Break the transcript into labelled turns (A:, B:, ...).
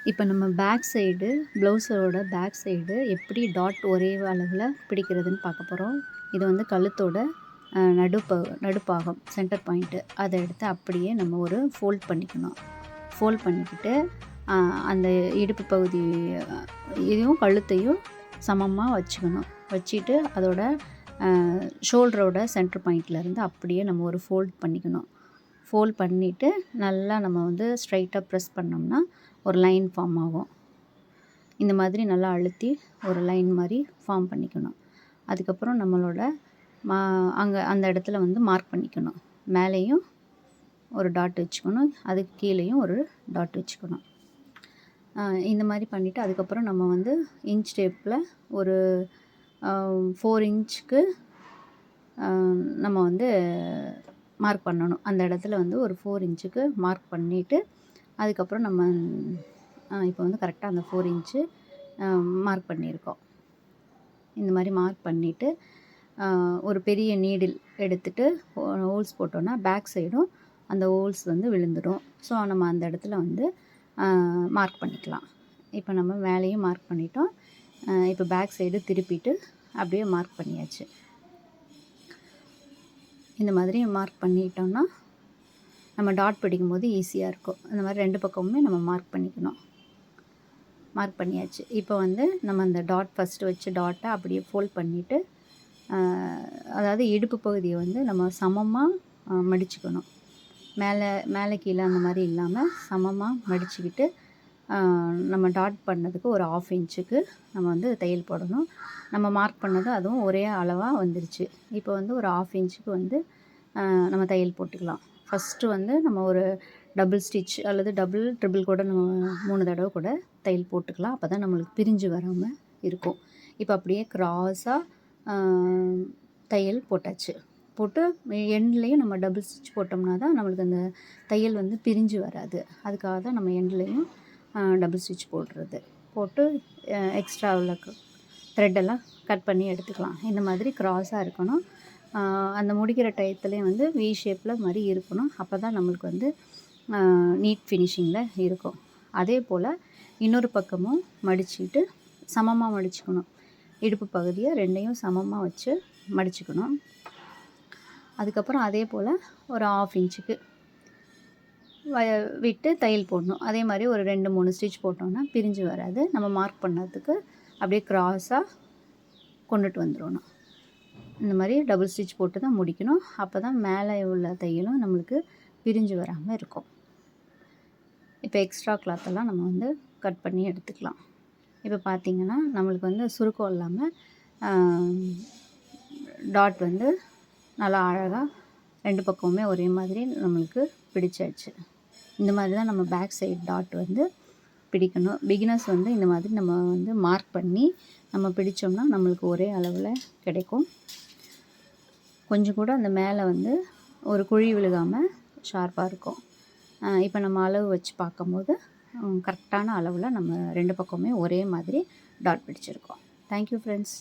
A: இப்போ நம்ம back side ப்ளவுஸோட பேக் சைடு எப்படி டாட் ஒரே அளவில் பிடிக்கிறதுன்னு பார்க்க போகிறோம். இது வந்து கழுத்தோட நடுப்பாகம் சென்டர் பாயிண்ட்டு. அதை எடுத்து அப்படியே நம்ம ஒரு ஃபோல்ட் பண்ணிக்கணும். ஃபோல்ட் பண்ணிக்கிட்டு அந்த இடுப்பு பகுதி இதையும் கழுத்தையும் சமமாக வச்சுக்கணும். வச்சுட்டு அதோட ஷோல்டரோட சென்டர் பாயிண்ட்லேருந்து அப்படியே நம்ம ஒரு ஃபோல்ட் பண்ணிக்கணும். ஃபோல்ட் பண்ணிவிட்டு நல்லா நம்ம வந்து ஸ்ட்ரைட்டாக ப்ரெஸ் பண்ணோம்னா ஒரு லைன் ஃபார்ம் ஆகும். இந்த மாதிரி நல்லா அழுத்தி ஒரு லைன் மாதிரி ஃபார்ம் பண்ணிக்கணும். அதுக்கப்புறம் நம்மளோட அங்கே அந்த இடத்துல வந்து மார்க் பண்ணிக்கணும். மேலேயும் ஒரு டாட் வச்சுக்கணும், அதுக்கு கீழேயும் ஒரு டாட் வச்சுக்கணும். இந்த மாதிரி பண்ணிவிட்டு அதுக்கப்புறம் நம்ம வந்து இன்ச் டேப்பில் ஒரு 4 இன்ச்சுக்கு நம்ம வந்து மார்க் பண்ணணும். அந்த இடத்துல வந்து ஒரு 4 இன்ச்சுக்கு மார்க் பண்ணிவிட்டு அதுக்கப்புறம் நம்ம இப்போ வந்து கரெக்டாக அந்த 4 இன்ச்சு மார்க் பண்ணியிருக்கோம். இந்த மாதிரி மார்க் பண்ணிவிட்டு ஒரு பெரிய நீடில் எடுத்துகிட்டு ஹோல்ஸ் போட்டோன்னா பேக் சைடும் அந்த ஹோல்ஸ் வந்து விழுந்துடும். ஸோ நம்ம அந்த இடத்துல வந்து மார்க் பண்ணிக்கலாம். இப்போ நம்ம மேலேயும் மார்க் பண்ணிட்டோம். இப்போ பேக் சைடு திருப்பிட்டு அப்படியே மார்க் பண்ணியாச்சு. இந்த மாதிரி மார்க் பண்ணிட்டோம்னா நம்ம டாட் பிடிக்கும்போது ஈஸியாக இருக்கும். இந்த மாதிரி 2 பக்கமுமே நம்ம மார்க் பண்ணிக்கணும். மார்க் பண்ணியாச்சு. இப்போ வந்து நம்ம அந்த டாட் ஃபஸ்ட்டு வச்சு டாட்டை அப்படியே ஃபோல்ட் பண்ணிவிட்டு அதாவது இடுப்பு பகுதியை வந்து நம்ம சமமாக மடிச்சுக்கணும். மேலே கீழே அந்த மாதிரி இல்லாமல் சமமாக மடிச்சுக்கிட்டு நம்ம டாட் பண்ணதுக்கு ஒரு 1/2 இன்ச்சுக்கு நம்ம வந்து தையல் போடணும். நம்ம மார்க் பண்ணது அதுவும் ஒரே அளவாக வந்துருச்சு. இப்போ வந்து ஒரு 1/2 இன்ச்சுக்கு வந்து நம்ம தையல் போட்டுக்கலாம். ஃபஸ்ட்டு வந்து நம்ம ஒரு டபுள் ஸ்டிச் அல்லது டபுள் ட்ரிபிள் கூட நம்ம 3 தடவை கூட தையல் போட்டுக்கலாம். அப்போ தான் நம்மளுக்கு பிரிஞ்சு வராமல் இருக்கும். இப்போ அப்படியே க்ராஸாக தையல் போட்டாச்சு. போட்டு எண்ட்லேயும் நம்ம டபுள் ஸ்டிச் போட்டோம்னா தான் நம்மளுக்கு அந்த தையல் வந்து பிரிஞ்சு வராது. அதுக்காக தான் நம்ம எண்ட்லேயும் டபுள் ஸ்டிச் போடுறது. போட்டு எக்ஸ்ட்ரா உள்ள த்ரெட்டெல்லாம் கட் பண்ணி எடுத்துக்கலாம். இந்த மாதிரி க்ராஸாக இருக்கணும். அந்த முடிக்கிற டயத்துலேயும் வந்து வி ஷேப்பில் மாதிரி இருக்கணும். அப்போ தான் நம்மளுக்கு வந்து நீட் ஃபினிஷிங்கில் இருக்கும். அதே போல் இன்னொரு பக்கமும் மடிச்சுக்கிட்டு சமமாக மடிச்சுக்கணும். இடுப்பு பகுதியை 2யும் சமமாக வச்சு மடிச்சுக்கணும். அதுக்கப்புறம் அதே போல் ஒரு 1/2 இன்ச்சுக்கு விட்டு தையல் போடணும். அதே மாதிரி ஒரு 2-3 ஸ்டிச் போட்டோம்னா பிரிஞ்சு வராது. நம்ம மார்க் பண்ணதுக்கு அப்படியே க்ராஸாக கொண்டுட்டு வந்துடணும். இந்த மாதிரி டபுள் ஸ்டிச் போட்டு தான் முடிக்கணும். அப்போ தான் மேலே உள்ள தையலும் நம்மளுக்கு பிரிஞ்சு வராமல் இருக்கும். இப்போ எக்ஸ்ட்ரா கிளாத்தெல்லாம் நம்ம வந்து கட் பண்ணி எடுத்துக்கலாம். இப்போ பார்த்திங்கன்னா நம்மளுக்கு வந்து சுருக்கம் இல்லாமல் டாட் வந்து நல்லா அழகாக 2 பக்கமுமே ஒரே மாதிரி நம்மளுக்கு பிடிச்சாச்சு. இந்த மாதிரி தான் நம்ம பேக் சைடு டாட் வந்து பிடிக்கணும். பிகினர்ஸ் வந்து இந்த மாதிரி நம்ம வந்து மார்க் பண்ணி நம்ம பிடிச்சோம்னா நம்மளுக்கு ஒரே அளவில் கிடைக்கும். கொஞ்சம் கூட அந்த மேலே வந்து ஒரு குழி விழுகாமல் ஷார்ப்பாக இருக்கும். இப்போ நம்ம அளவு வச்சு பார்க்கும்போது கரெக்டான அளவில் நம்ம 2 பக்கமுமே ஒரே மாதிரி டாட் பிடிச்சிருக்கோம். Thank you friends.